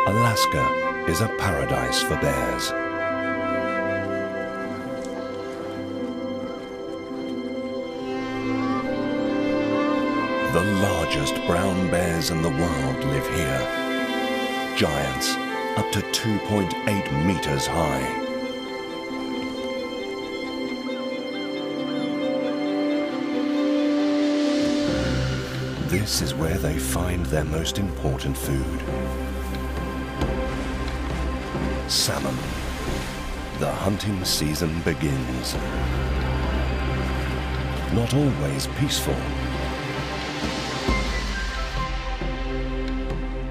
Alaska is a paradise for bears. The largest brown bears in the world live here. Giants up to 2.8 meters high. This is where they find their most important food. Salmon. The hunting season begins. Not always peaceful.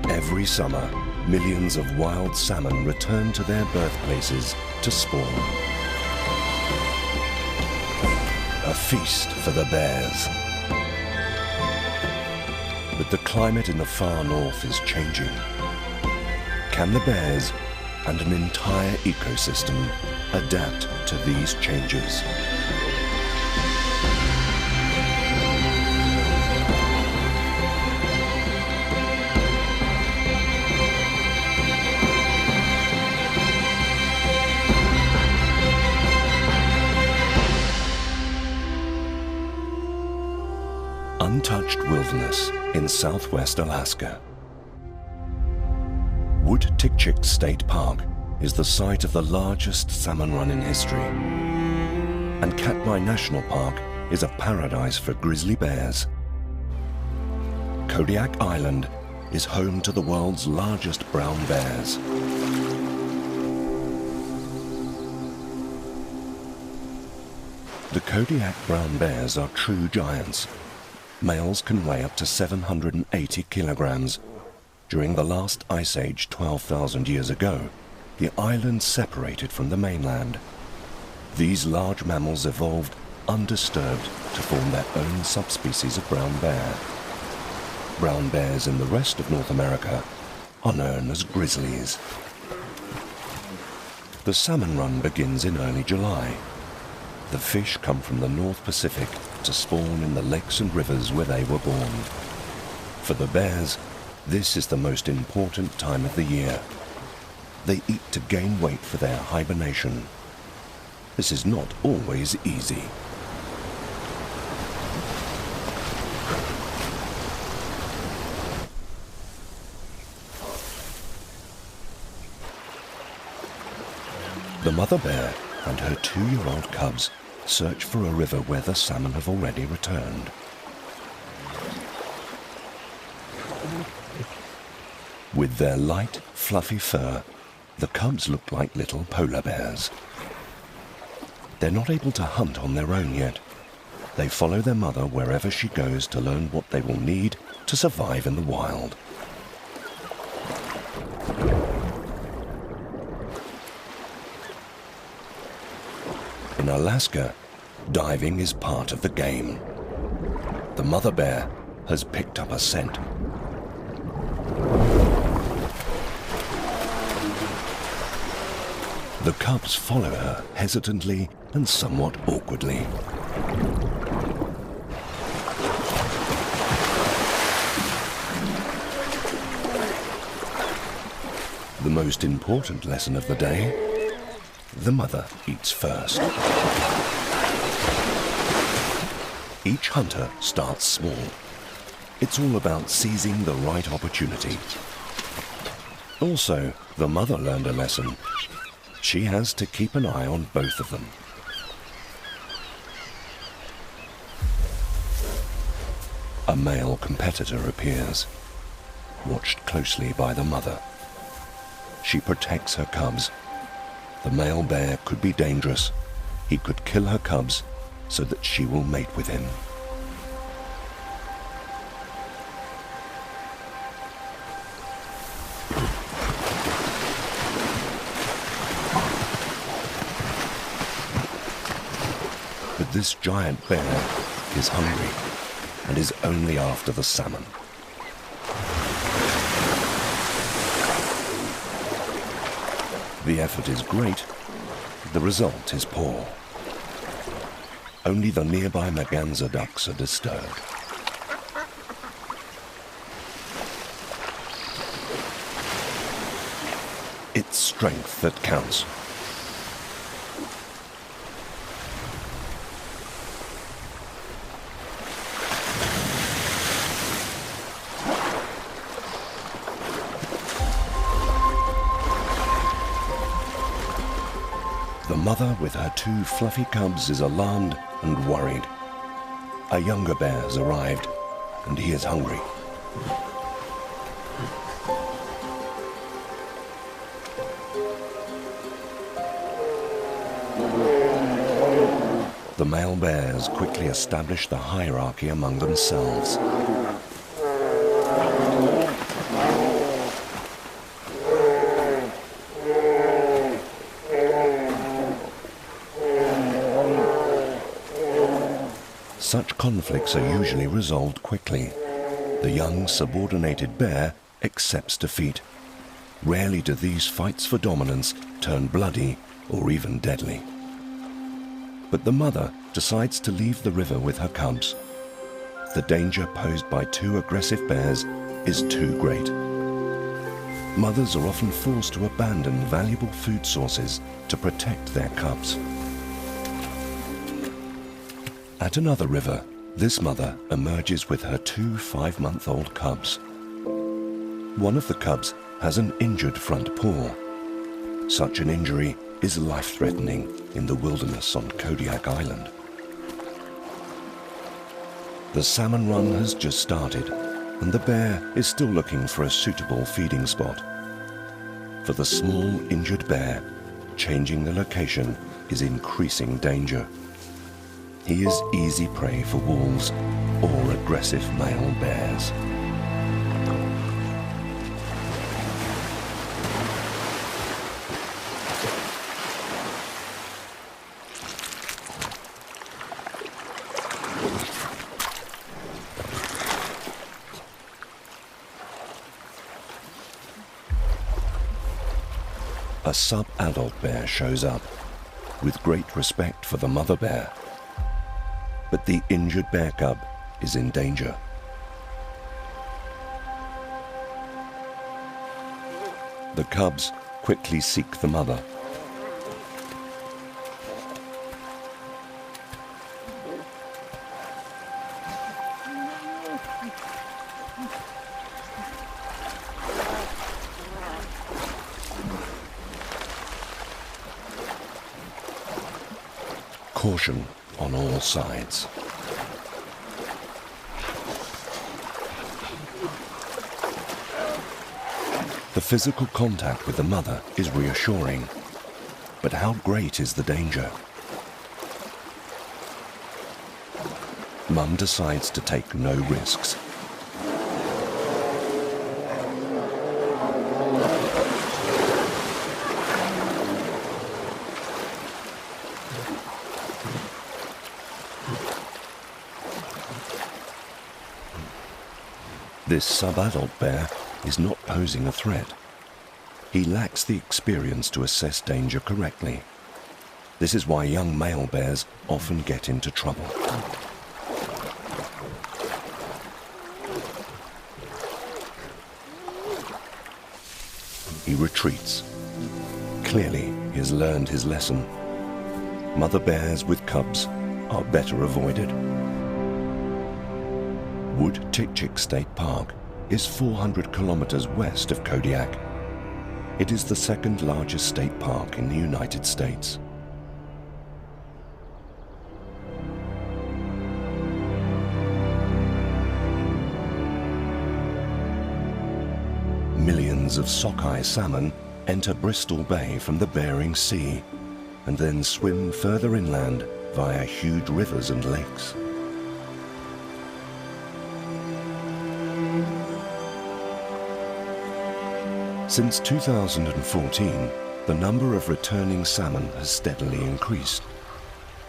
Every summer, millions of wild salmon return to their birthplaces to spawn. A feast for the bears. But the climate in the far north is changing. Can the bears and an entire ecosystem adapt to these changes? Untouched wilderness in southwest Alaska. Wood-Tikchik State Park is the site of the largest salmon run in history. And Katmai National Park is a paradise for grizzly bears. Kodiak Island is home to the world's largest brown bears. The Kodiak brown bears are true giants. Males can weigh up to 780 kilograms. During the last ice age 12,000 years ago, the island separated from the mainland. These large mammals evolved undisturbed to form their own subspecies of brown bear. Brown bears in the rest of North America are known as grizzlies. The salmon run begins in early July. The fish come from the North Pacific to spawn in the lakes and rivers where they were born. For the bears, this is the most important time of the year. They eat to gain weight for their hibernation. This is not always easy. The mother bear and her 2-year-old cubs search for a river where the salmon have already returned. With their light, fluffy fur, the cubs look like little polar bears. They're not able to hunt on their own yet. They follow their mother wherever she goes to learn what they will need to survive in the wild. In Alaska, diving is part of the game. The mother bear has picked up a scent. The cubs follow her hesitantly and somewhat awkwardly. The most important lesson of the day: the mother eats first. Each hunter starts small. It's all about seizing the right opportunity. Also, the mother learned a lesson. She has to keep an eye on both of them. A male competitor appears, watched closely by the mother. She protects her cubs. The male bear could be dangerous. He could kill her cubs so that she will mate with him. But this giant bear is hungry and is only after the salmon. The effort is great, the result is poor. Only the nearby merganser ducks are disturbed. It's strength that counts. The mother with her two fluffy cubs is alarmed and worried. A younger bear has arrived, and he is hungry. The male bears quickly establish the hierarchy among themselves. Such conflicts are usually resolved quickly. The young subordinated bear accepts defeat. Rarely do these fights for dominance turn bloody or even deadly. But the mother decides to leave the river with her cubs. The danger posed by two aggressive bears is too great. Mothers are often forced to abandon valuable food sources to protect their cubs. At another river, this mother emerges with her two 5-month-old cubs. One of the cubs has an injured front paw. Such an injury is life-threatening in the wilderness on Kodiak Island. The salmon run has just started, and the bear is still looking for a suitable feeding spot. For the small, injured bear, changing the location is increasing danger. He is easy prey for wolves or aggressive male bears. A sub-adult bear shows up, with great respect for the mother bear. But the injured bear cub is in danger. The cubs quickly seek the mother. Caution on all sides. The physical contact with the mother is reassuring, but how great is the danger? Mum decides to take no risks. This sub-adult bear is not posing a threat. He lacks the experience to assess danger correctly. This is why young male bears often get into trouble. He retreats. Clearly, he has learned his lesson. Mother bears with cubs are better avoided. Wood-Tikchik State Park is 400 kilometers west of Kodiak. It is the second largest state park in the United States. Millions of sockeye salmon enter Bristol Bay from the Bering Sea and then swim further inland via huge rivers and lakes. Since 2014, the number of returning salmon has steadily increased.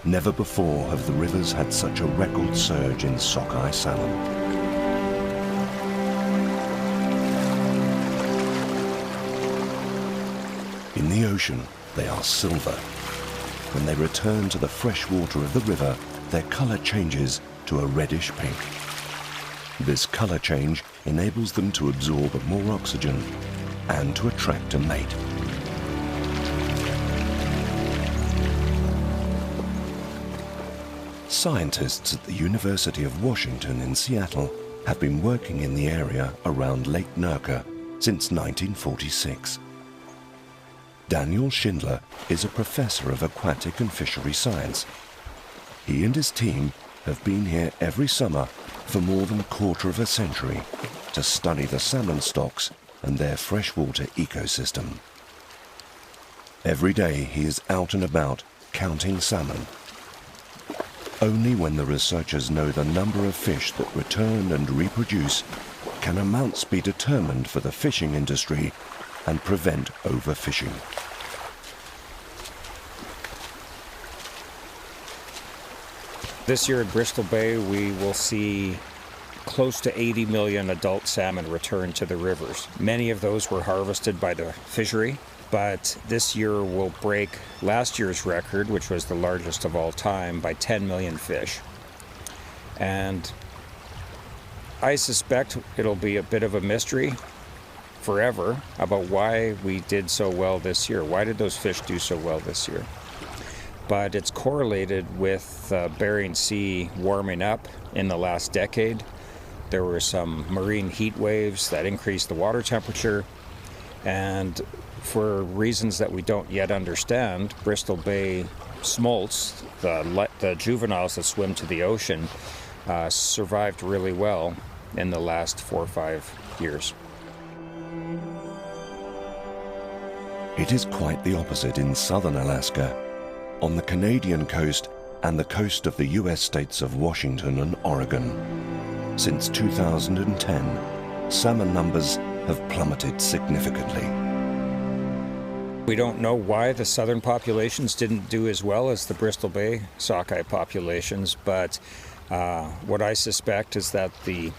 Never before have the rivers had such a record surge in sockeye salmon. In the ocean, they are silver. When they return to the fresh water of the river, their color changes to a reddish pink. This color change enables them to absorb more oxygen and to attract a mate. Scientists at the University of Washington in Seattle have been working in the area around Lake Nurka since 1946. Daniel Schindler is a professor of aquatic and fishery science. He and his team have been here every summer for more than a quarter of a century to study the salmon stocks and their freshwater ecosystem. Every day he is out and about counting salmon. Only when the researchers know the number of fish that return and reproduce can amounts be determined for the fishing industry and prevent overfishing. This year at Bristol Bay, we will see close to 80 million adult salmon return to the rivers. Many of those were harvested by the fishery, but this year will break last year's record, which was the largest of all time, by 10 million fish. And I suspect it'll be a bit of a mystery forever about why we did so well this year. Why did those fish do so well this year? But it's correlated with Bering Sea warming up in the last decade. There were some marine heat waves that increased the water temperature, and for reasons that we don't yet understand, Bristol Bay smolts, the juveniles that swim to the ocean, survived really well in the last 4 or 5 years. It is quite the opposite in southern Alaska, on the Canadian coast and the coast of the US states of Washington and Oregon. Since 2010, salmon numbers have plummeted significantly. We don't know why the southern populations didn't do as well as the Bristol Bay sockeye populations, but what I suspect is that the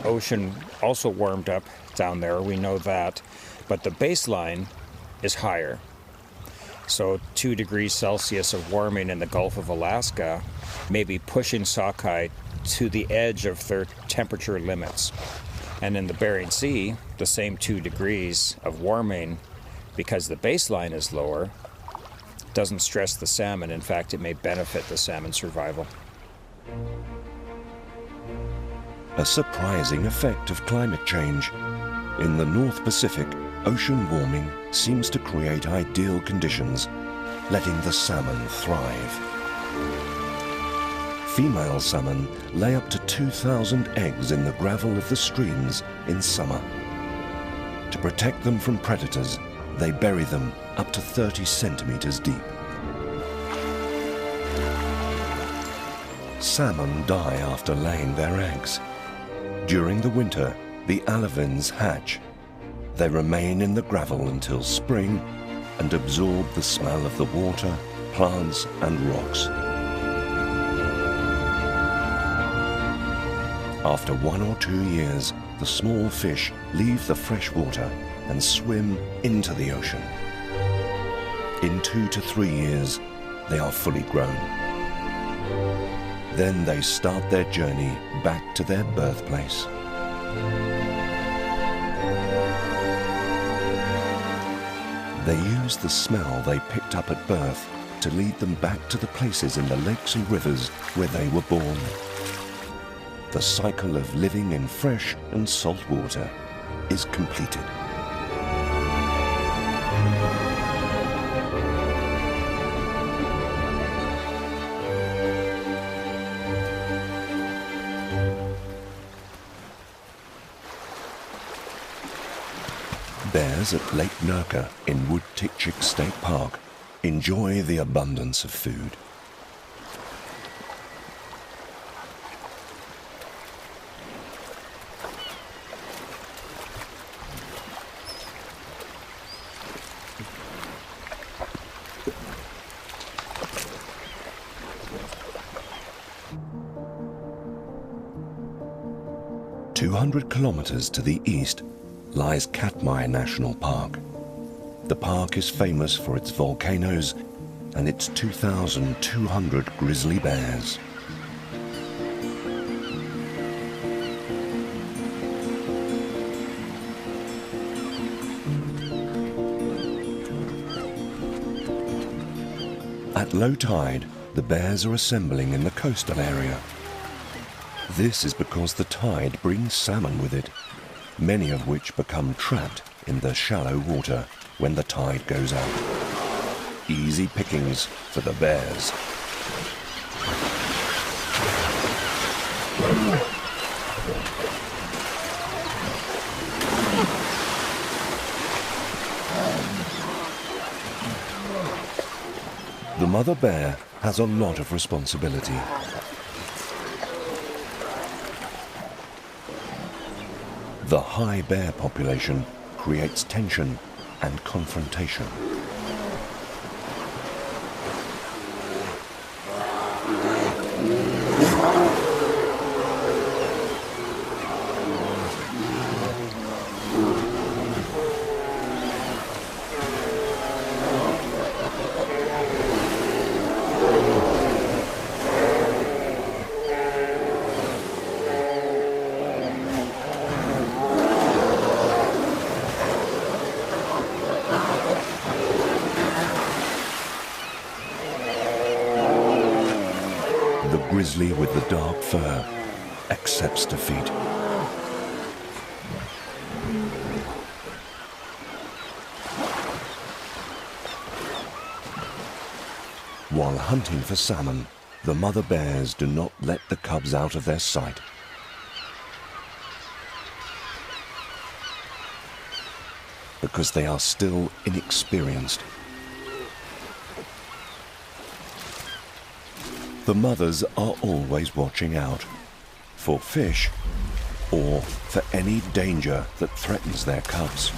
ocean also warmed up down there. We know that, but the baseline is higher. So 2 degrees Celsius of warming in the Gulf of Alaska may be pushing sockeye to the edge of their temperature limits. And in the Bering Sea, the same 2 degrees of warming, because the baseline is lower, doesn't stress the salmon. In fact, it may benefit the salmon survival. A surprising effect of climate change. In the North Pacific, ocean warming seems to create ideal conditions, letting the salmon thrive. Female salmon lay up to 2,000 eggs in the gravel of the streams in summer. To protect them from predators, they bury them up to 30 centimeters deep. Salmon die after laying their eggs. During the winter, the alevins hatch. They remain in the gravel until spring and absorb the smell of the water, plants and rocks. After 1 or 2 years, the small fish leave the fresh water and swim into the ocean. In 2 to 3 years, they are fully grown. Then they start their journey back to their birthplace. They use the smell they picked up at birth to lead them back to the places in the lakes and rivers where they were born. The cycle of living in fresh and salt water is completed. Bears at Lake Nurka in Wood-Tikchik State Park enjoy the abundance of food. "200 kilometers to the east lies Katmai National Park. The park is famous for its volcanoes and its 2,200 grizzly bears. At low tide, the bears are assembling in the coastal area. This is because the tide brings salmon with it, many of which become trapped in the shallow water when the tide goes out. Easy pickings for the bears. The mother bear has a lot of responsibility. The high bear population creates tension and confrontation. The grizzly with the dark fur accepts defeat. While hunting for salmon, the mother bears do not let the cubs out of their sight. Because they are still inexperienced. The mothers are always watching out for fish or for any danger that threatens their cubs.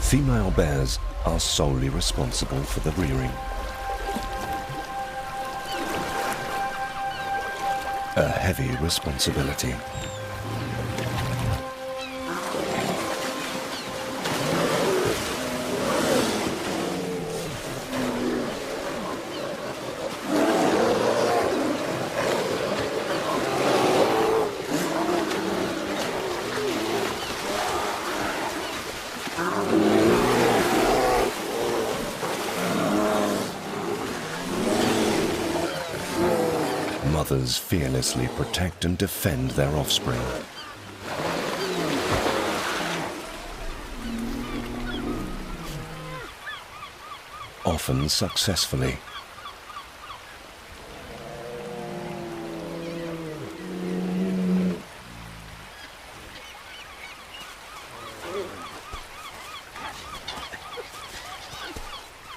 Female bears are solely responsible for the rearing. A heavy responsibility. Mothers fearlessly protect and defend their offspring. Often successfully.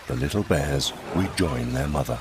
The little bears rejoin their mother.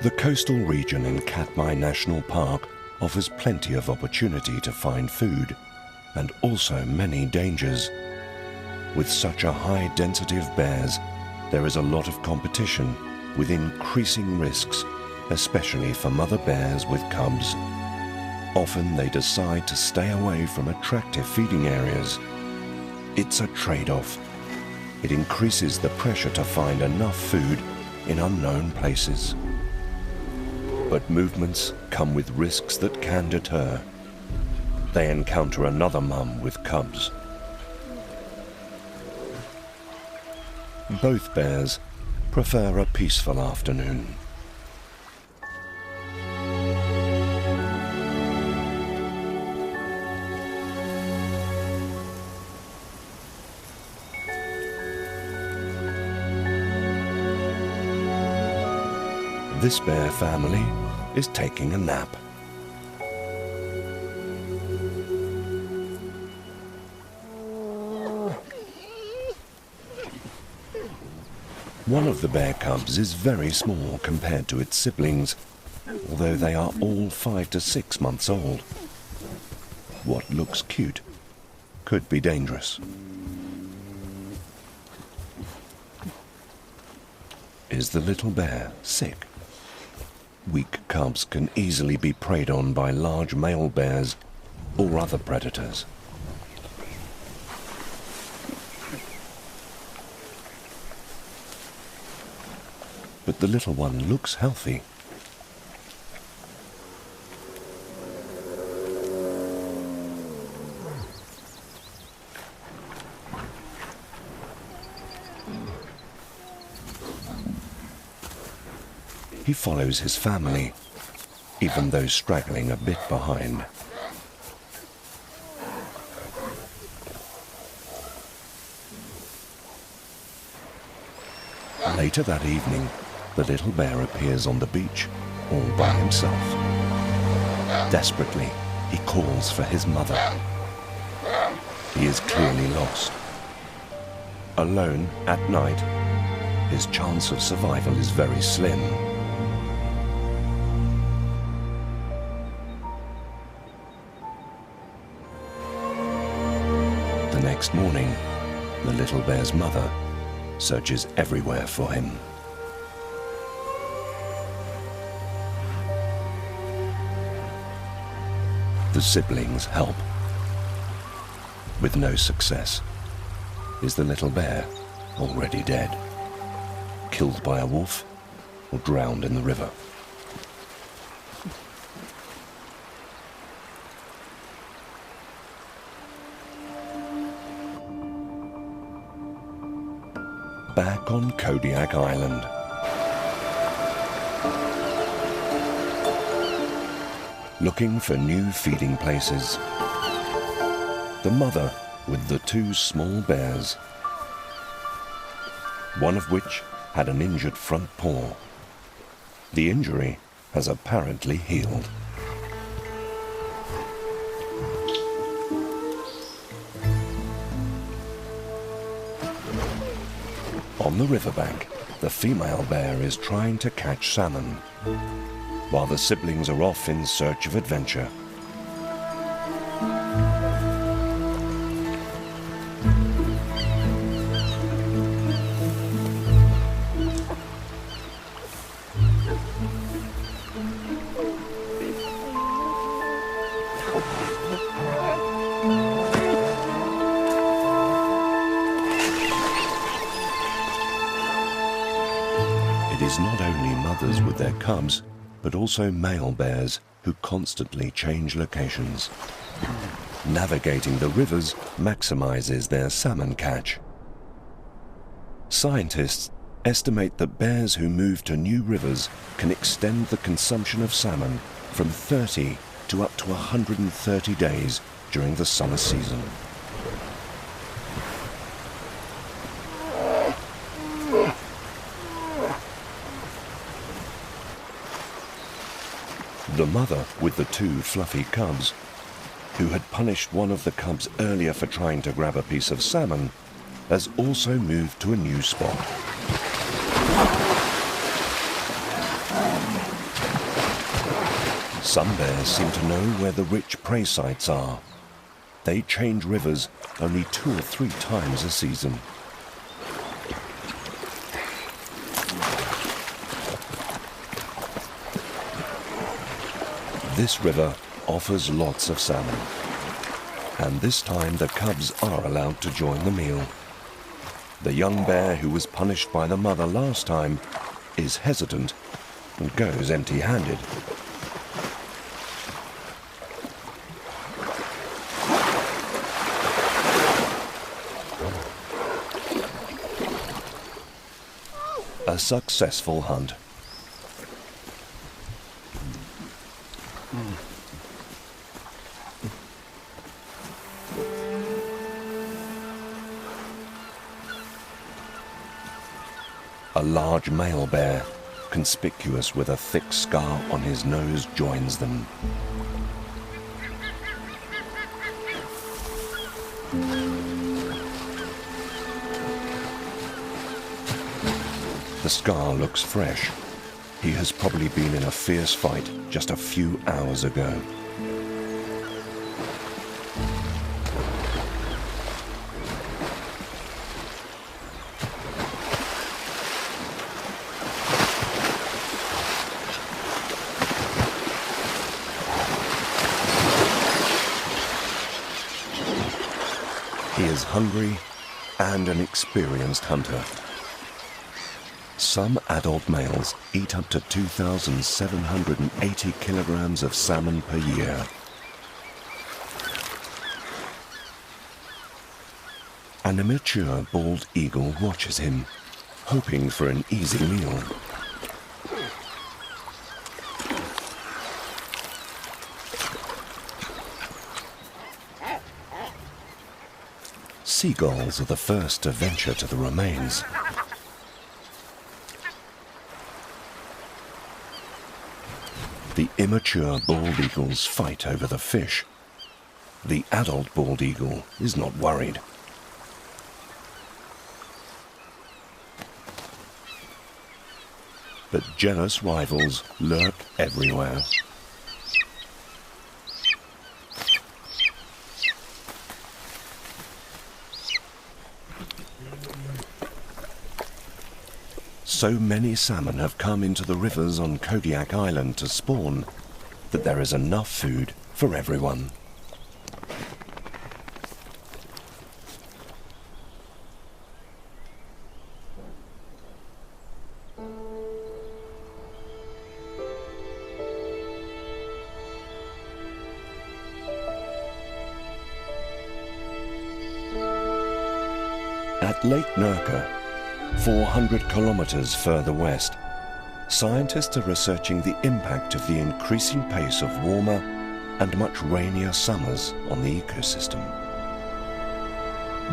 The coastal region in Katmai National Park offers plenty of opportunity to find food and also many dangers. With such a high density of bears, there is a lot of competition with increasing risks, especially for mother bears with cubs. Often they decide to stay away from attractive feeding areas. It's a trade-off. It increases the pressure to find enough food in unknown places. But movements come with risks that can deter. They encounter another mum with cubs. Both bears prefer a peaceful afternoon. This bear family is taking a nap. One of the bear cubs is very small compared to its siblings, although they are all 5 to 6 months old. What looks cute could be dangerous. Is the little bear sick? Weak cubs can easily be preyed on by large male bears or other predators. But the little one looks healthy. He follows his family, even though straggling a bit behind. Later that evening, the little bear appears on the beach, all by himself. Desperately, he calls for his mother. He is clearly lost. Alone at night, his chance of survival is very slim. The next morning, the little bear's mother searches everywhere for him. The siblings help. With no success. Is the little bear already dead? Killed by a wolf or drowned in the river? Back on Kodiak Island. Looking for new feeding places. The mother with the 2 small bears, one of which had an injured front paw. The injury has apparently healed. On the riverbank, the female bear is trying to catch salmon, while the siblings are off in search of adventure. It is not only mothers with their cubs, but also male bears who constantly change locations. Navigating the rivers maximizes their salmon catch. Scientists estimate that bears who move to new rivers can extend the consumption of salmon from 30 to up to 130 days during the summer season. The mother with the 2 fluffy cubs, who had punished one of the cubs earlier for trying to grab a piece of salmon, has also moved to a new spot. Some bears seem to know where the rich prey sites are. They change rivers only 2 or 3 times a season. This river offers lots of salmon, and this time the cubs are allowed to join the meal. The young bear who was punished by the mother last time is hesitant and goes empty-handed. A successful hunt. A large male bear, conspicuous with a thick scar on his nose, joins them. The scar looks fresh. He has probably been in a fierce fight just a few hours ago. He is hungry and an experienced hunter. Some adult males eat up to 2,780 kilograms of salmon per year. An immature bald eagle watches him, hoping for an easy meal. Seagulls are the first to venture to the remains. The immature bald eagles fight over the fish. The adult bald eagle is not worried. But jealous rivals lurk everywhere. So many salmon have come into the rivers on Kodiak Island to spawn that there is enough food for everyone. At Lake Nurka, 400 kilometers further west, scientists are researching the impact of the increasing pace of warmer and much rainier summers on the ecosystem.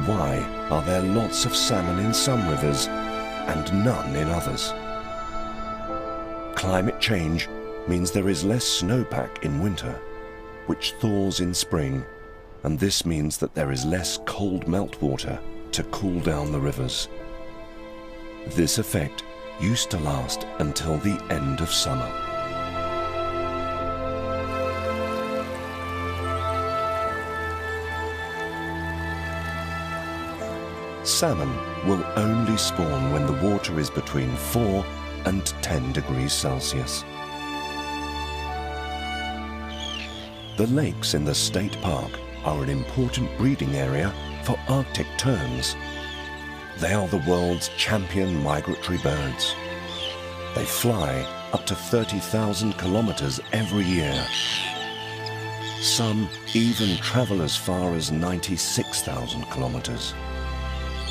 Why are there lots of salmon in some rivers and none in others? Climate change means there is less snowpack in winter, which thaws in spring, and this means that there is less cold meltwater to cool down the rivers. This effect used to last until the end of summer. Salmon will only spawn when the water is between 4 and 10 degrees Celsius. The lakes in the state park are an important breeding area for Arctic terns. They are the world's champion migratory birds. They fly up to 30,000 kilometers every year. Some even travel as far as 96,000 kilometers.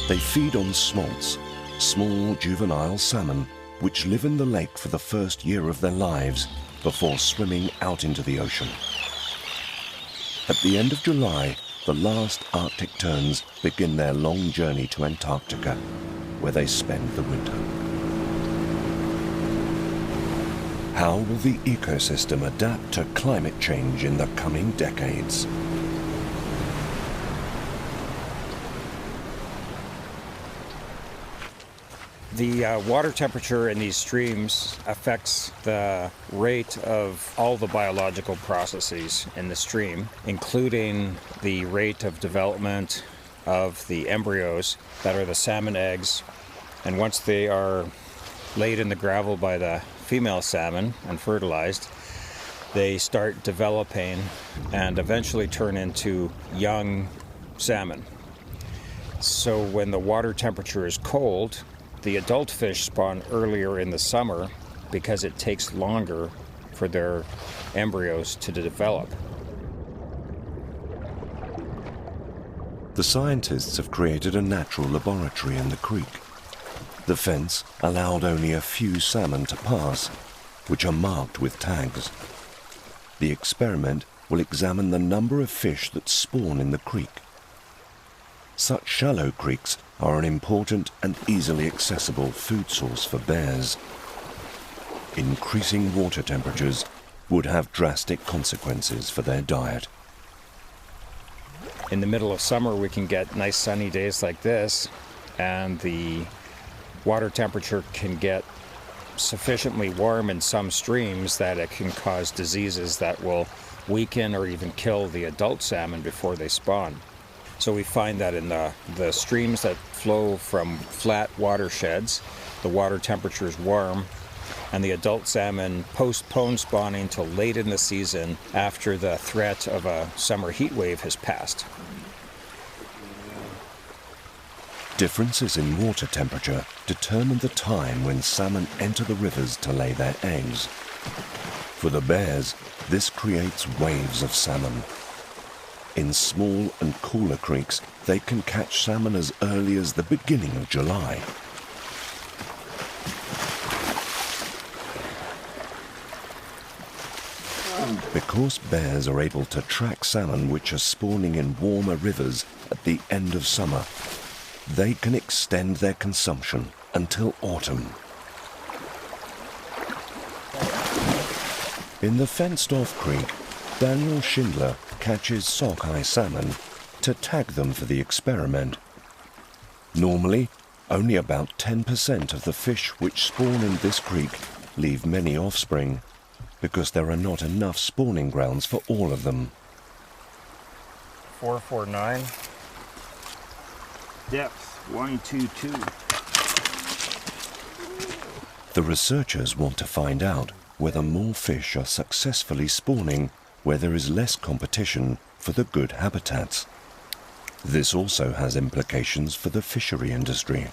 They feed on smolts, small juvenile salmon, which live in the lake for the first year of their lives before swimming out into the ocean. At the end of July, the last Arctic terns begin their long journey to Antarctica, where they spend the winter. How will the ecosystem adapt to climate change in the coming decades? The water temperature in these streams affects the rate of all the biological processes in the stream, including the rate of development of the embryos that are the salmon eggs. And once they are laid in the gravel by the female salmon and fertilized, they start developing and eventually turn into young salmon. So when the water temperature is cold, the adult fish spawn earlier in the summer because it takes longer for their embryos to develop. The scientists have created a natural laboratory in the creek. The fence allowed only a few salmon to pass, which are marked with tags. The experiment will examine the number of fish that spawn in the creek. Such shallow creeks are an important and easily accessible food source for bears. Increasing water temperatures would have drastic consequences for their diet. In the middle of summer, we can get nice sunny days like this, and the water temperature can get sufficiently warm in some streams that it can cause diseases that will weaken or even kill the adult salmon before they spawn. So we find that in the streams that flow from flat watersheds, the water temperature is warm, and the adult salmon postpone spawning till late in the season after the threat of a summer heat wave has passed. Differences in water temperature determine the time when salmon enter the rivers to lay their eggs. For the bears, this creates waves of salmon. In small and cooler creeks, they can catch salmon as early as the beginning of July. Because bears are able to track salmon which are spawning in warmer rivers at the end of summer, they can extend their consumption until autumn. In the fenced-off creek, Daniel Schindler catches sockeye salmon to tag them for the experiment. Normally, only about 10% of the fish which spawn in this creek leave many offspring, because there are not enough spawning grounds for all of them. 449. Depth 122. The researchers want to find out whether more fish are successfully spawning where there is less competition for the good habitats. This also has implications for the fishery industry.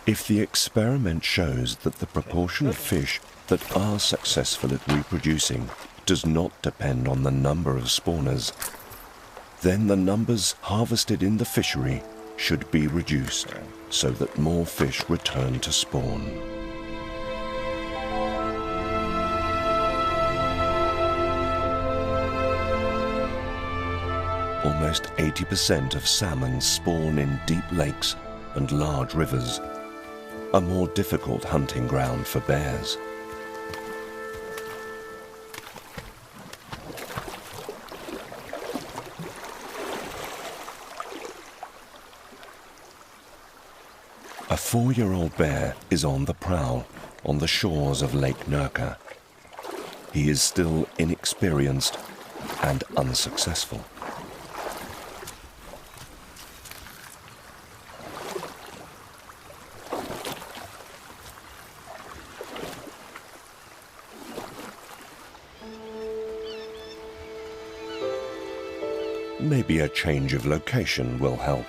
If the experiment shows that the proportion of fish that are successful at reproducing does not depend on the number of spawners, then the numbers harvested in the fishery should be reduced so that more fish return to spawn. Almost 80% of salmon spawn in deep lakes and large rivers, a more difficult hunting ground for bears. A 4-year-old bear is on the prowl on the shores of Lake Nurka. He is still inexperienced and unsuccessful. Maybe a change of location will help.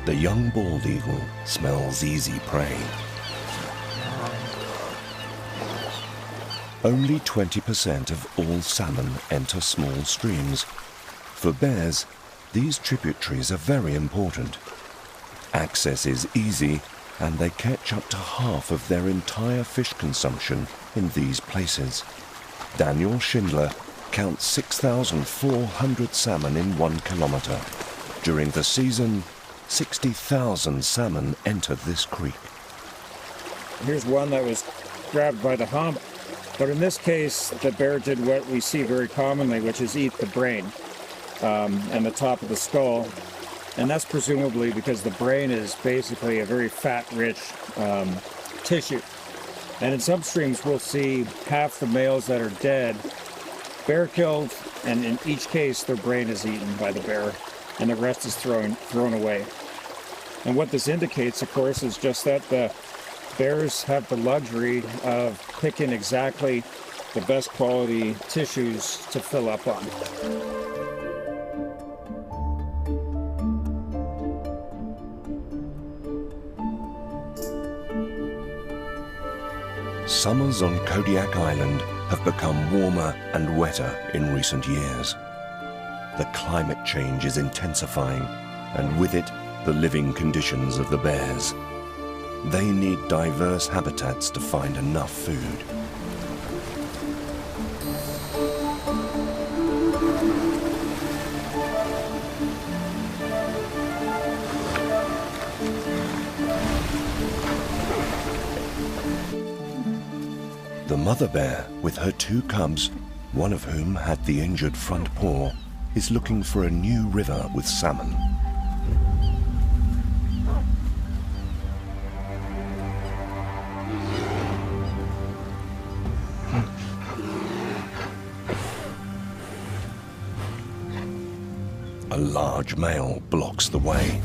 The young bald eagle smells easy prey. Only 20% of all salmon enter small streams. For bears, these tributaries are very important. Access is easy, and they catch up to half of their entire fish consumption in these places. Daniel Schindler counts 6,400 salmon in 1 kilometer. During the season, 60,000 salmon enter this creek. Here's one that was grabbed by the hump, but in this case, the bear did what we see very commonly, which is eat the brain and the top of the skull. And that's presumably because the brain is basically a very fat-rich tissue. And in some streams, we'll see half the males that are dead, bear killed, and in each case, their brain is eaten by the bear, and the rest is thrown away. And what this indicates, of course, is just that the bears have the luxury of picking exactly the best quality tissues to fill up on. Summers on Kodiak Island have become warmer and wetter in recent years. the climate change is intensifying, and with it, the living conditions of the bears. They need diverse habitats to find enough food. The mother bear, with her 2 cubs, one of whom had the injured front paw, is looking for a new river with salmon. A large male blocks the way.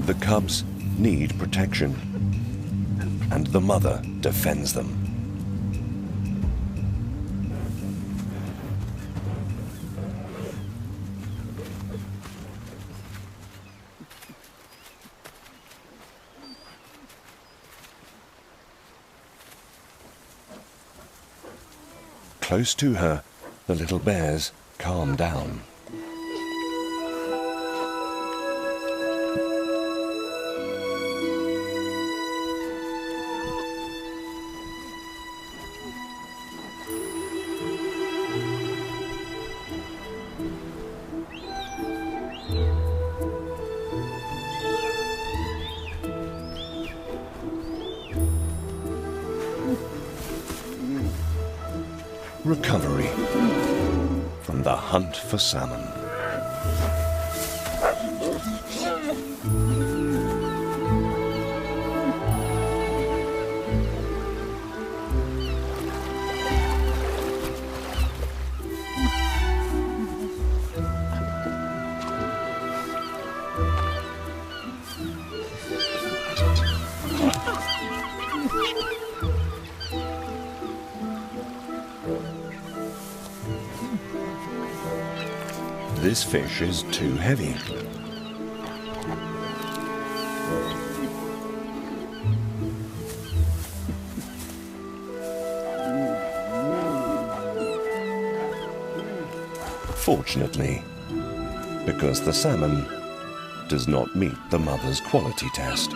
The cubs need protection, and the mother defends them. Close to her, the little bears calm down. Recovery from the hunt for salmon. This fish is too heavy. Fortunately, because the salmon does not meet the mother's quality test.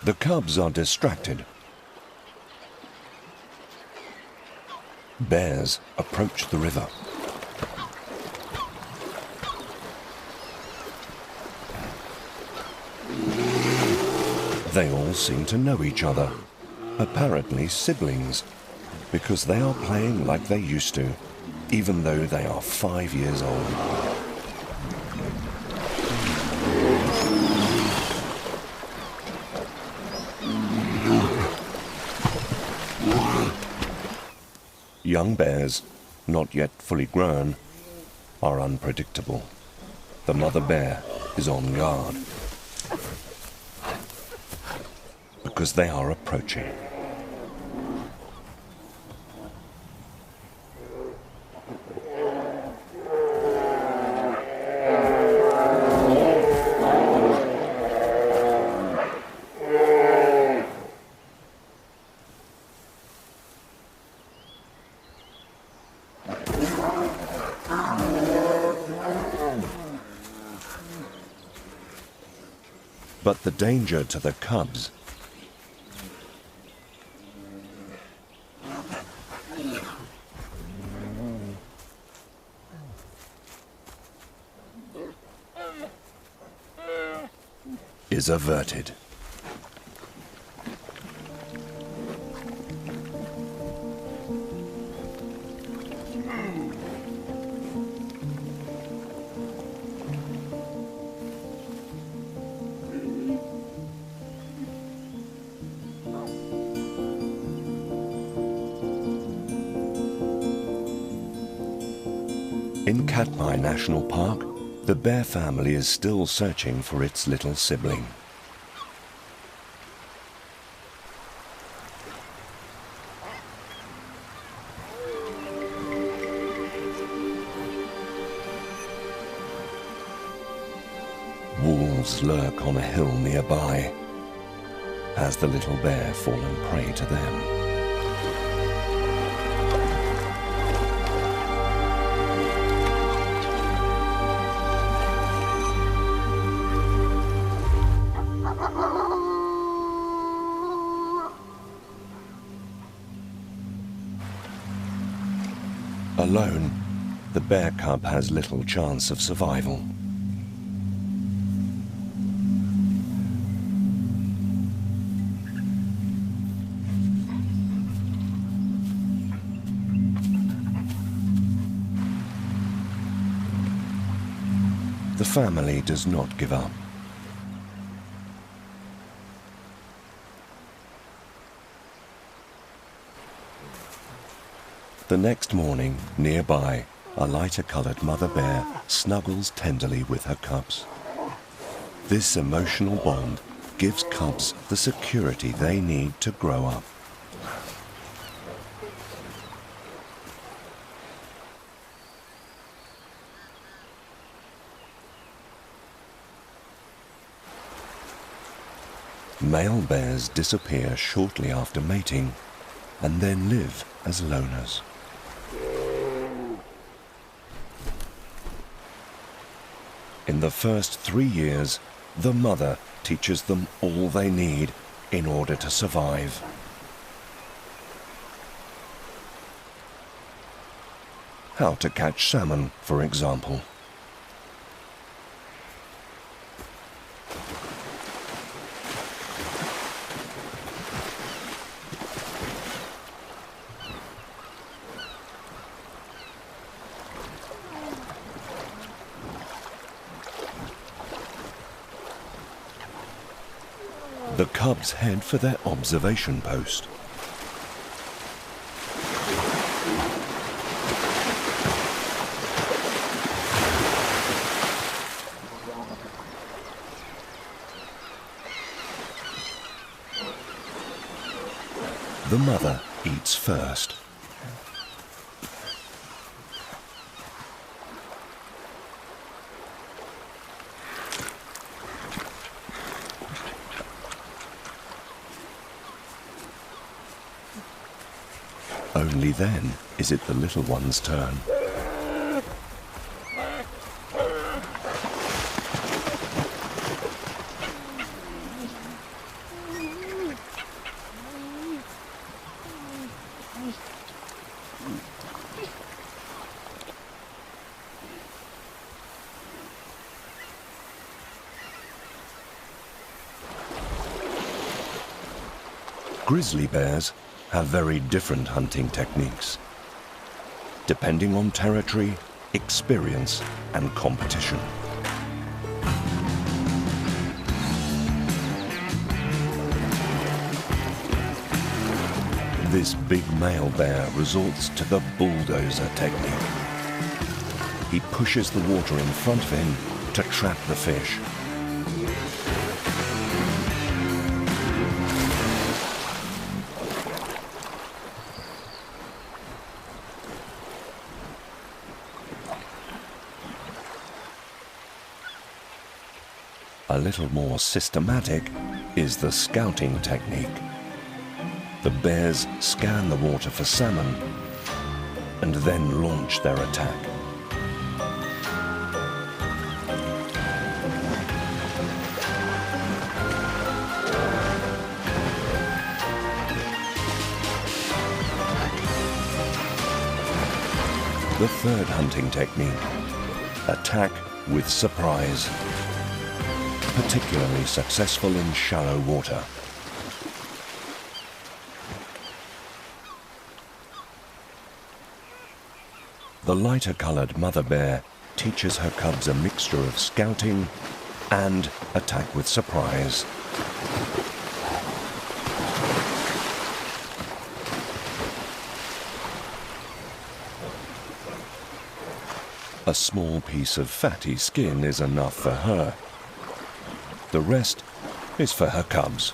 The cubs are distracted. Bears approach the river. They all seem to know each other, apparently siblings, because they are playing like they used to, even though they are 5 years old. Young bears, not yet fully grown, are unpredictable. The mother bear is on guard because they are approaching. But the danger to the cubs is averted. In Katmai National Park, the bear family is still searching for its little sibling. Wolves lurk on a hill nearby. Has the little bear fallen prey to them? Alone, the bear cub has little chance of survival. The family does not give up. The next morning, nearby, a lighter-colored mother bear snuggles tenderly with her cubs. This emotional bond gives cubs the security they need to grow up. Male bears disappear shortly after mating and then live as loners. In the first 3 years, the mother teaches them all they need in order to survive. How to catch salmon, for example. The cubs head for their observation post. The mother eats first. Only then is it the little one's turn. Grizzly bears have very different hunting techniques, depending on territory, experience, and competition. This big male bear resorts to the bulldozer technique. He pushes the water in front of him to trap the fish. A little more systematic is the scouting technique. The bears scan the water for salmon and then launch their attack. The third hunting technique, attack with surprise. Particularly successful in shallow water. The lighter-colored mother bear teaches her cubs a mixture of scouting and attack with surprise. A small piece of fatty skin is enough for her. The rest is for her cubs.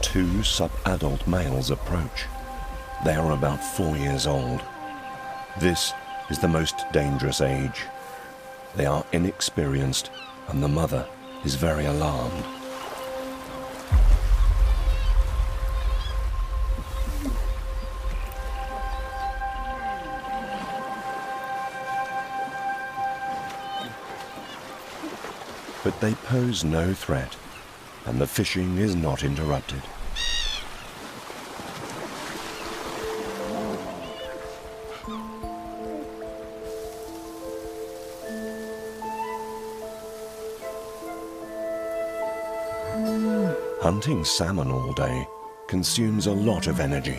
Two sub-adult males approach. They are about 4 years old. This is the most dangerous age. They are inexperienced, and the mother is very alarmed. But they pose no threat, and the fishing is not interrupted. Hunting salmon all day consumes a lot of energy.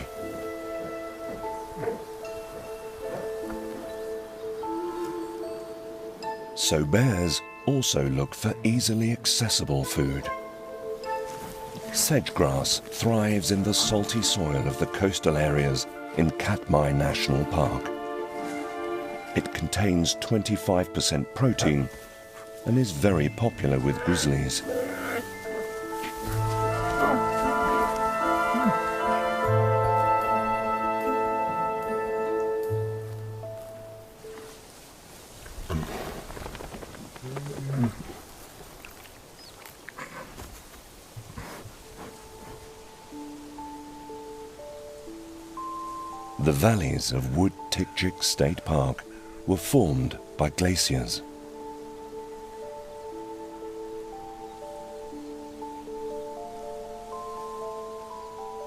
So bears also look for easily accessible food. Sedge grass thrives in the salty soil of the coastal areas in Katmai National Park. It contains 25% protein and is very popular with grizzlies. The valleys of Wood-Tikchik State Park were formed by glaciers.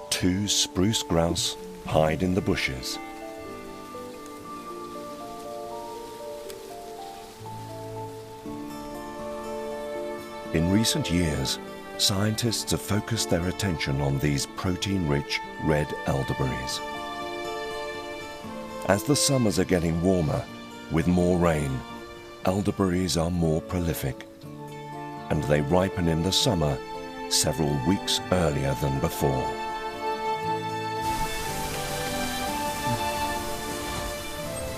Two spruce grouse hide in the bushes. In recent years, scientists have focused their attention on these protein-rich red elderberries. As the summers are getting warmer, with more rain, elderberries are more prolific, and they ripen in the summer several weeks earlier than before.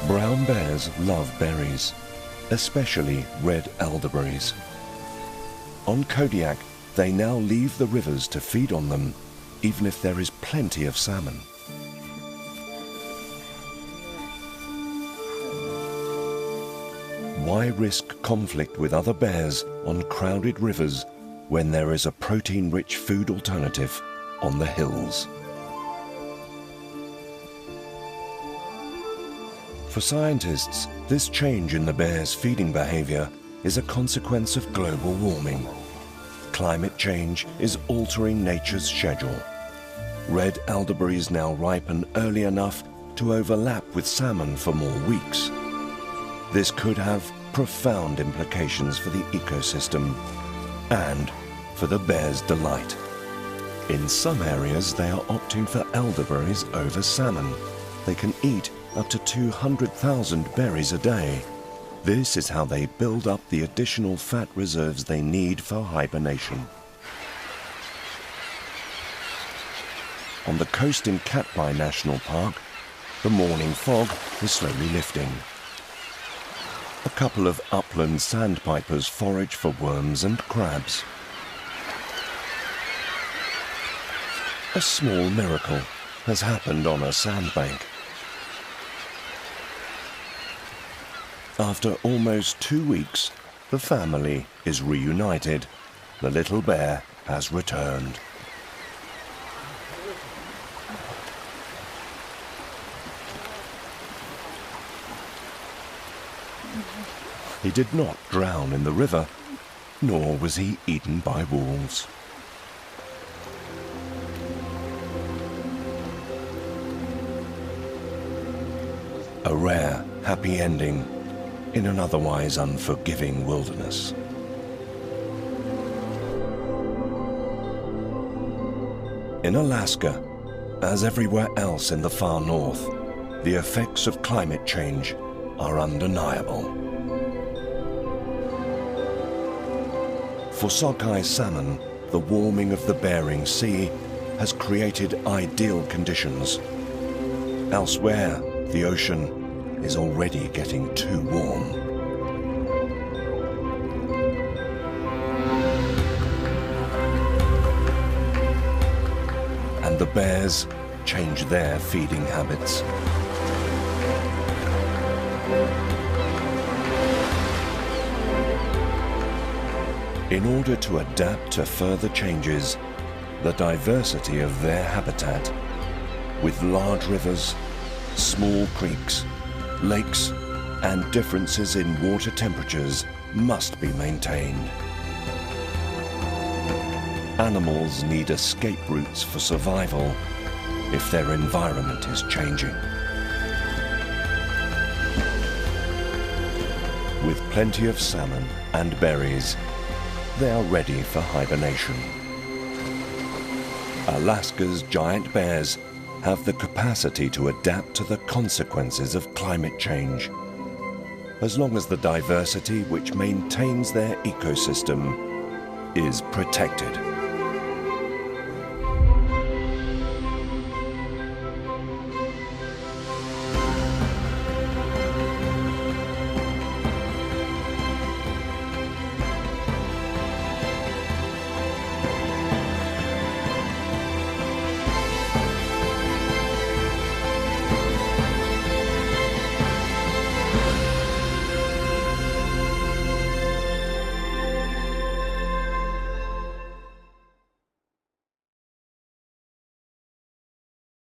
Brown bears love berries, especially red elderberries. On Kodiak, they now leave the rivers to feed on them, even if there is plenty of salmon. Why risk conflict with other bears on crowded rivers when there is a protein-rich food alternative on the hills? For scientists, this change in the bear's feeding behavior is a consequence of global warming. Climate change is altering nature's schedule. Red elderberries now ripen early enough to overlap with salmon for more weeks. This could have profound implications for the ecosystem and for the bear's delight. In some areas, they are opting for elderberries over salmon. They can eat up to 200,000 berries a day. This is how they build up the additional fat reserves they need for hibernation. On the coast in Katmai National Park, the morning fog is slowly lifting. A couple of upland sandpipers forage for worms and crabs. A small miracle has happened on a sandbank. After almost 2 weeks, the family is reunited. The little bear has returned. He did not drown in the river, nor was he eaten by wolves. A rare, happy ending in an otherwise unforgiving wilderness. In Alaska, as everywhere else in the far north, the effects of climate change are undeniable. For sockeye salmon, the warming of the Bering Sea has created ideal conditions. Elsewhere, the ocean is already getting too warm. And the bears change their feeding habits. In order to adapt to further changes, the diversity of their habitat, with large rivers, small creeks, lakes, and differences in water temperatures, must be maintained. Animals need escape routes for survival if their environment is changing. With plenty of salmon and berries, they are ready for hibernation. Alaska's giant bears have the capacity to adapt to the consequences of climate change, as long as the diversity which maintains their ecosystem is protected.